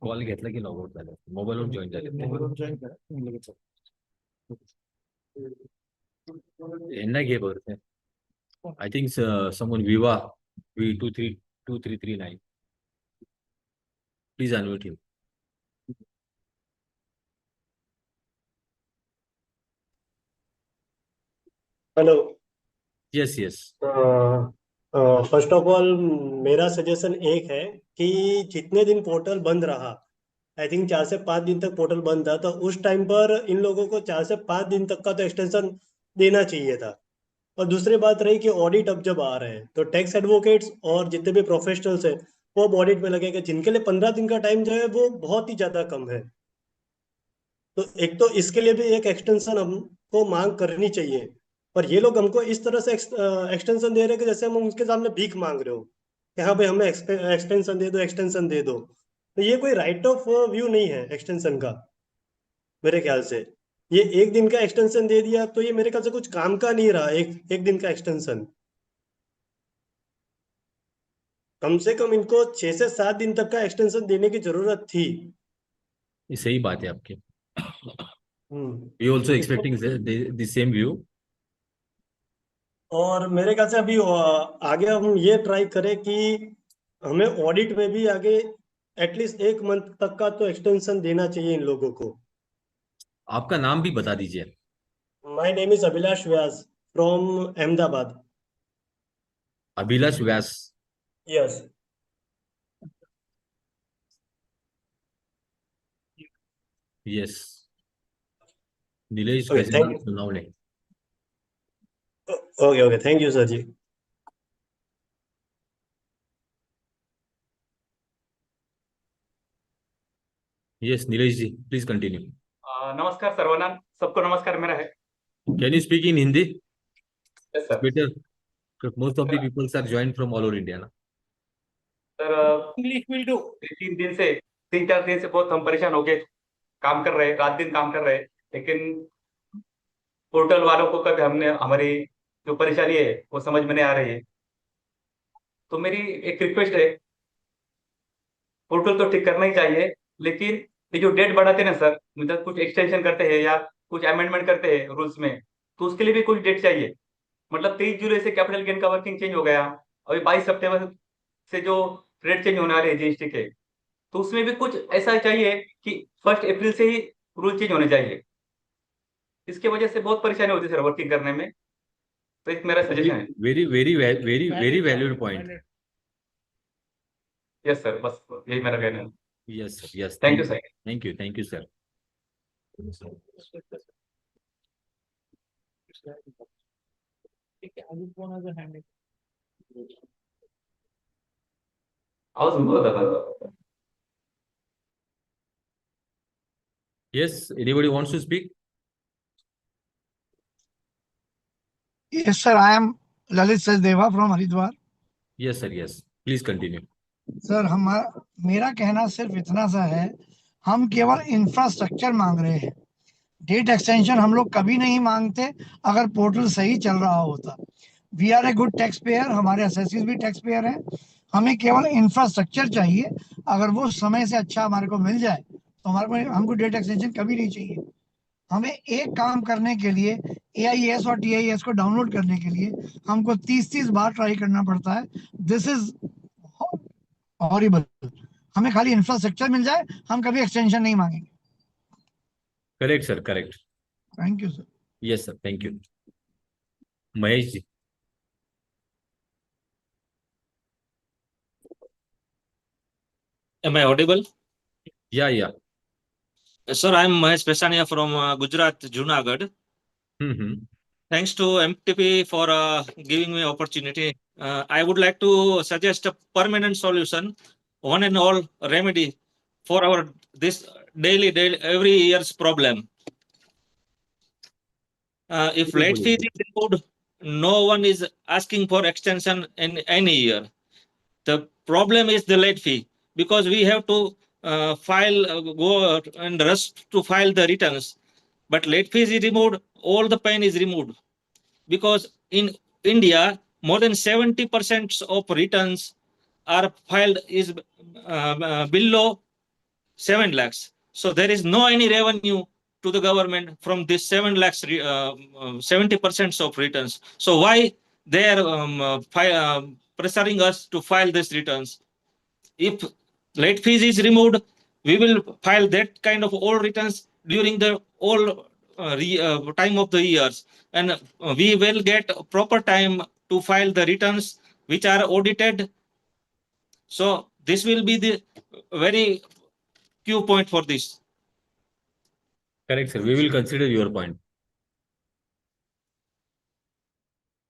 कॉल घेतला की लॉग आउट झालं, मोबाईलवर जॉईन झाले. यांना घे बरं. आय थिंक समवन विवा V232339. Please unmute him.
Hello.
Yes yes.
First of all मेरा सजेशन एक है कि जितने दिन पोर्टल बंद रहा, आई थिंक 4 से 5 दिन तक पोर्टल बंद था, तो उस टाइम पर इन लोगों को 4 से 5 दिन तक का तो एक्सटेंशन देना चाहिए था. और दूसरी बात रही कि ऑडिट अब जब आ रहे हैं तो टैक्स एडवोकेट्स और जितने भी प्रोफेशनल्स हैं वो अब ऑडिट में लगेगा, जिनके लिए 15 दिन का टाइम जो है वो बहुत ही ज़्यादा कम है. तो एक तो इसके लिए भी एक एक्सटेंशन हमको मांग करनी चाहिए. पर ये लोग हमको इस तरह से एक्सटेंशन दे रहे हैं कि जैसे हम उनके सामने भीख मांग रहे हो कि हाँ भाई हमें एक्सटेंशन दे दो, एक्सटेंशन दे दो. तो ये कोई राइट ऑफ व्यू नहीं है एक्सटेंशन का मेरे ख्याल से. ये एक दिन का एक्सटेंशन दे दिया तो ये मेरे ख्याल से कुछ काम का नहीं रहा. एक दिन का एक्सटेंशन कम से कम इनको 6 से 7 दिन तक का एक्सटेंशन देने की जरूरत थी.
ये सही बात है आपकी.
Hmm.
We also expecting the same view.
और मेरे ख्याल से अभी आगे हम ये ट्राई करें कि हमें ऑडिट में भी आगे एटलीस्ट 1 मंथ तक का तो एक्सटेंशन देना चाहिए इन लोगों को.
आपका नाम भी बता दीजिए.
My name is Abhilash Vyas from Ahmedabad.
Abhilash Vyas.
Yes.
Yes. Nilesh
Okay, thank you.
Sunawane.
Okay thank you sir ji.
Yes Nilesh ji, please continue.
नमस्कार सर्वांना. सबको नमस्कार मेरा है.
Can you speak in Hindi?
Yes sir.
Better. Most of the peoples are join from all over India ना.
Sir English will do. 3 दिन से बहुत हम परेशान हो गए. काम कर रहे हैं, रात दिन काम कर रहे हैं, लेकिन पोर्टल वालों को कभी हमने हमारी जो परेशानी है वो समझ में नहीं आ रही है. तो मेरी एक रिक्वेस्ट है, पोर्टल तो ठीक करना ही चाहिए, लेकिन ये जो डेट बढ़ाते हैं ना सर, मतलब कुछ एक्सटेंशन करते हैं या कुछ अमेंडमेंट करते हैं रूल्स में, तो उसके लिए भी कुछ डेट चाहिए. मतलब 23 जुलाई से कैपिटल गेन का वर्किंग चेंज हो गया. अभी 22 सितंबर से जो रेट चेंज होने वाले हैं जीएसटी के, तो उसमें भी कुछ ऐसा चाहिए कि 1 अप्रैल से ही रूल चेंज होने चाहिए. इसके वजह से बहुत परेशानी होती है सर वर्किंग करने में. तो एक मेरा सजेशन है.
Very valued point.
Yes sir, बस यही मेरा कहना है.
Yes sir. Yes.
Thank you sir.
Thank you sir.
आवाज बोलत होता.
Yes, anybody wants to speak?
Yes, sir. I am Lalit Sachdeva from Haridwar.
Yes, sir. Yes. Please continue.
Sir मेरा कहना सिर्फ इतना सा है, हम केवल इंफ्रास्ट्रक्चर मांग रहे हैं. डेट एक्सटेंशन हम लोग कभी नहीं मांगते अगर पोर्टल सही चल रहा होता. We are a good tax payer, हमारे एसएससीज भी टैक्स पेयर हैं. हमें केवल इंफ्रास्ट्रक्चर चाहिए. अगर वो समय से अच्छा हमारे को मिल जाए तो हमको डेट एक्सटेंशन कभी नहीं चाहिए. हमें एक काम करने के लिए AIS और TIS को डाउनलोड करने के लिए हमको 30 बार ट्राई करना पड़ता है. This is horrible. हमें खाली इंफ्रास्ट्रक्चर मिल जाए, हम कभी एक्सटेंशन नहीं मांगेंगे.
Correct, sir. Correct.
Thank you sir.
Yes, sir. Thank you. Mahesh ji.
Am I audible?
Yeah.
Sir, I am Mahesh Pesania from Gujarat, Junagadh. Thanks to MTP for giving me opportunity. I would like to suggest a permanent solution, one and all remedy for our this daily every year's problem. If late fee is removed, no one is asking for extension in any year. The problem is the late fee, because we have to go and rush to file the returns. but late fees is removed, all the pain is removed. Because in India, more than 70% of returns are filed is below 7 lakhs. So there is no any revenue to the government from this 7 lakhs, 70% of returns. So why they are pressuring us to file these returns? If late fees is removed, we will file that kind of all returns during the all time of the years, and we will get proper time to file the returns which are audited. So this will be the very key point for this.
Correct, sir. We will consider your point.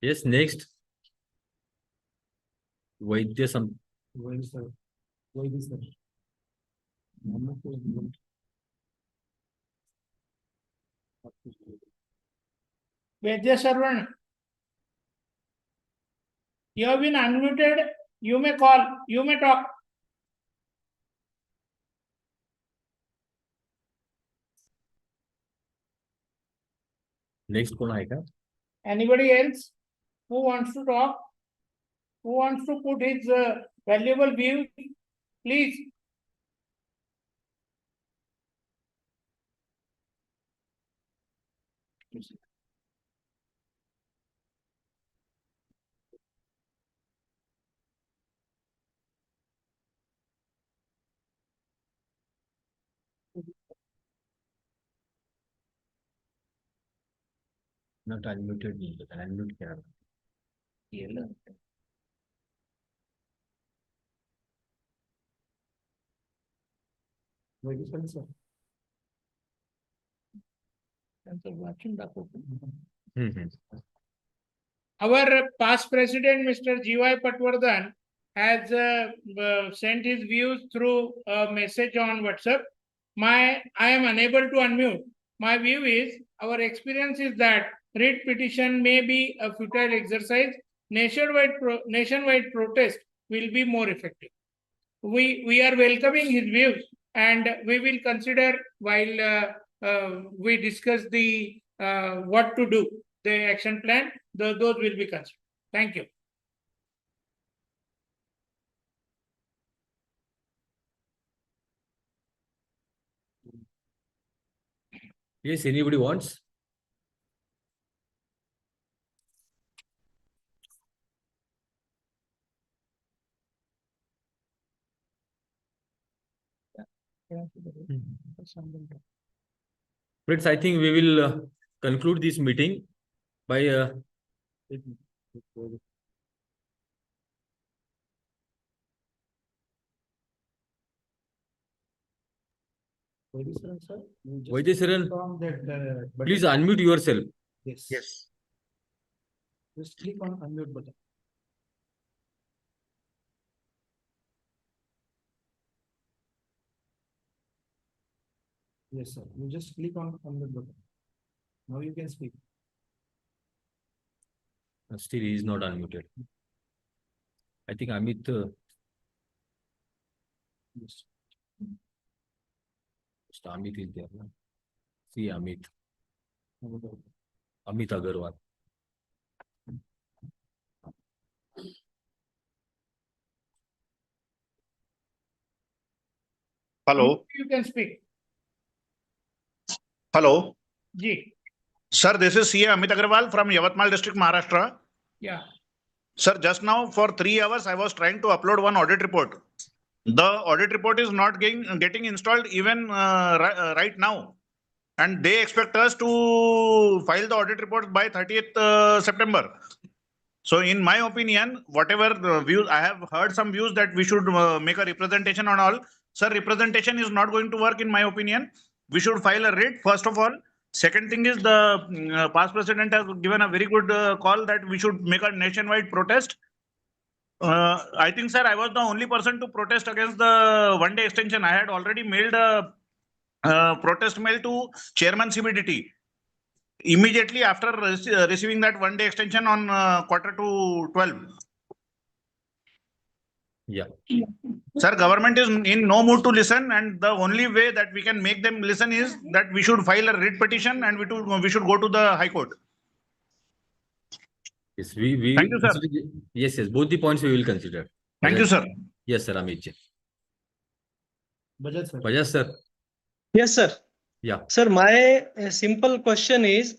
Yes, next. Vaidya some.
Vaidya Sarvan, you have been unmuted. You may call. You may talk.
Next कोण आहे का?
Anybody else who wants to talk? Who wants to put his valuable view? Please.
Not unmuted. Unmute करा.
Our past president, Mr. G.Y. Patwardhan, has sent his views through a message on WhatsApp. I am unable to unmute. My view is, our experience is that writ petition may be a futile exercise. Nationwide protest will be more effective. We are welcoming his views, and we will consider while we discuss the what to do, the action plan, those will be considered. Thank you.
Yes, anybody wants? Friends, I think we will conclude this meeting by Vaidya Saran, please unmute yourself.
Yes. Just click on unmute button. Yes, sir. You just click on unmute button. Now you can speak.
Still, he is not unmuted. I think Amit.
Yes.
Amit is there. No? See Amit. Amit Agarwal.
Hello. You can speak.
Hello.
Ji.
Sir, this is CA Amit Agarwal from Yavatmal district, Maharashtra.
Yeah.
Sir, just now for 3 hours, I was trying to upload one audit report. The audit report is not getting installed even right now. And they expect us to file the audit report by 30th September. So in my opinion, whatever views, I have heard some views that we should make a representation on all. Sir, representation is not going to work in my opinion. We should file a writ first of all. Second thing is the past president has given a very good call that we should make a nationwide protest. I think, sir, I was the only person to protest against the one-day extension. I had already mailed a protest mail to Chairman CBDT immediately after receiving that one-day extension on quarter to 12.
Yeah.
Sir, government is in no mood to listen, and the only way that we can make them listen is that we should file a writ petition and we should go to the High Court.
Yes, we
Thank you, sir.
Yes, both the points we will consider.
Thank you, sir.
Yes, sir, Amit ji.
Bajaj sir.
Bajaj sir.
Yes, sir.
Yeah.
Sir, my simple question is,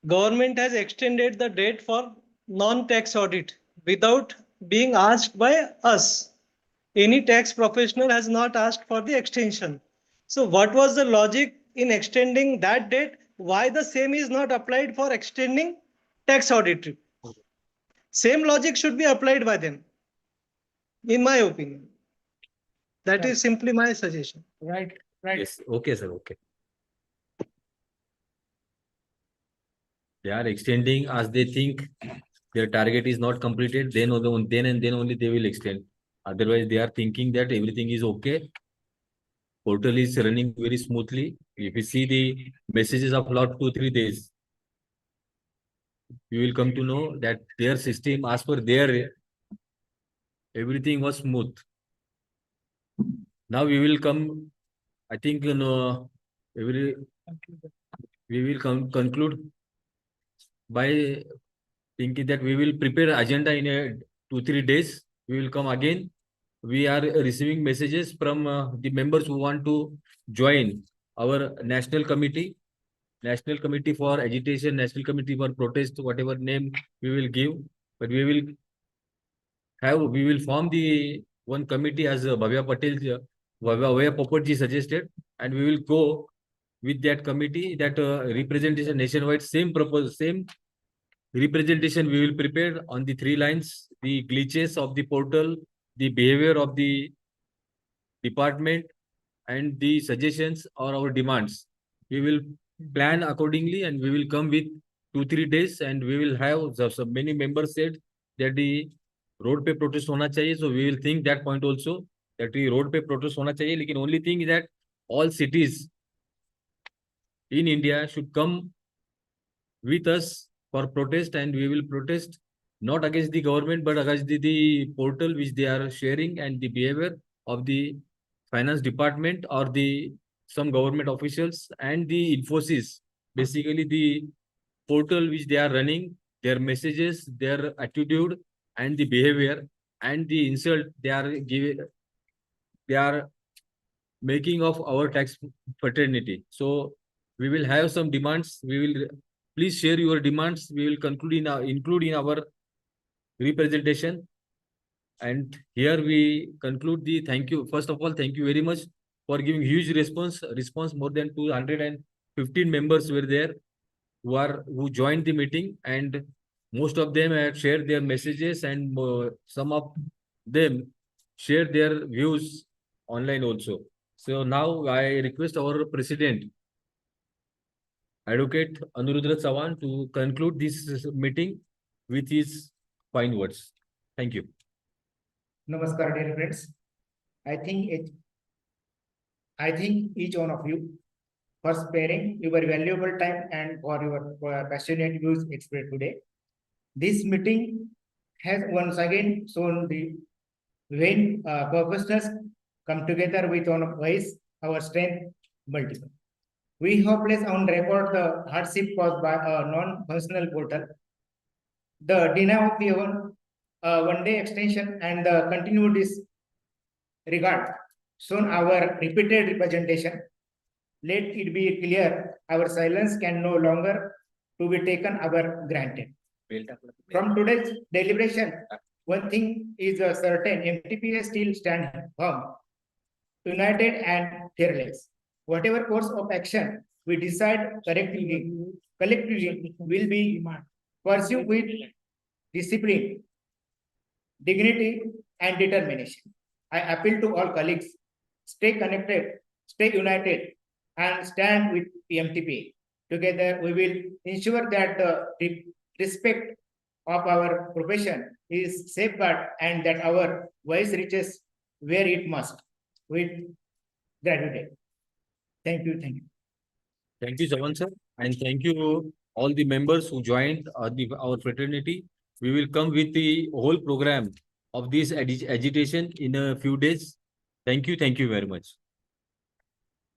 government has extended the date for non-tax audit without being asked by us. Any tax professional has not asked for the extension. So what was the logic in extending that date? Why the same is not applied for extending tax audit? Same logic should be applied by them, in my opinion. That is simply my suggestion.
Right, right.
Yes. Okay, sir. Okay. They are extending as they think their target is not completed. Then only they will extend. Otherwise, they are thinking that everything is okay. Portal is running very smoothly. If you see the messages of last 2-3 days, you will come to know that their system, as per their, everything was smooth. Now we will come, I think, we will conclude by thinking that we will prepare agenda in a 2-3 days. We will come again. We are receiving messages from the members who want to join our national committee for agitation, national committee for protest, whatever name we will give. But we will form the one committee as Bhavya Popat suggested, and we will go with that committee, that representation nationwide, same representation we will prepare on the 3 lines: the glitches of the portal, the behavior of the department, and the suggestions or our demands. We will plan accordingly, and we will come with 2-3 days, and we will have so many members said that the road pe protest hona chahiye. So we will think that point also, that the road pe protest hona chahiye. Lekin only thing is that all cities in India should come with us for protest, and we will protest not against the government but against the portal which they are sharing, and the behavior of the finance department or the some government officials and the Infosys. Basically the portal which they are running, their messages, their attitude and the behavior and the insult they are giving, they are making of our tax fraternity. So we will have some demands. We will please share your demands. We will include in our representation. And here we conclude the thank you. First of all, thank you very much for giving huge response. More than 215 members were there who joined the meeting, and most of them had shared their messages, and some of them shared their views online also. So now I request our president, Advocate Anuruddha Chavan, to conclude this meeting with his fine words. Thank you.
Namaskar, dear friends. I think each one of you for sparing your valuable time and for your passionate views expressed today. This meeting has once again shown the when professionals come together with one voice, our strength multiple. We have placed on record the hardship caused by a non-functional portal, the denial of the one-day extension, and the continued disregard shown our repeated representation. Let it be clear, our silence can no longer to be taken our granted. From today's deliberation, one thing is certain: MTPA still stand firm, united and fearless. Whatever course of action we decide collectively will be pursued with discipline, dignity, and determination. I appeal to all colleagues: stay connected, stay united, and stand with PMTP. Together, we will ensure that the respect of our profession is safeguarded and that our voice reaches where it must. With gratitude. Thank you. Thank you.
Thank you, Chavan sir, and thank you all the members who joined our fraternity. We will come with the whole program of this agitation in a few days. Thank you very much.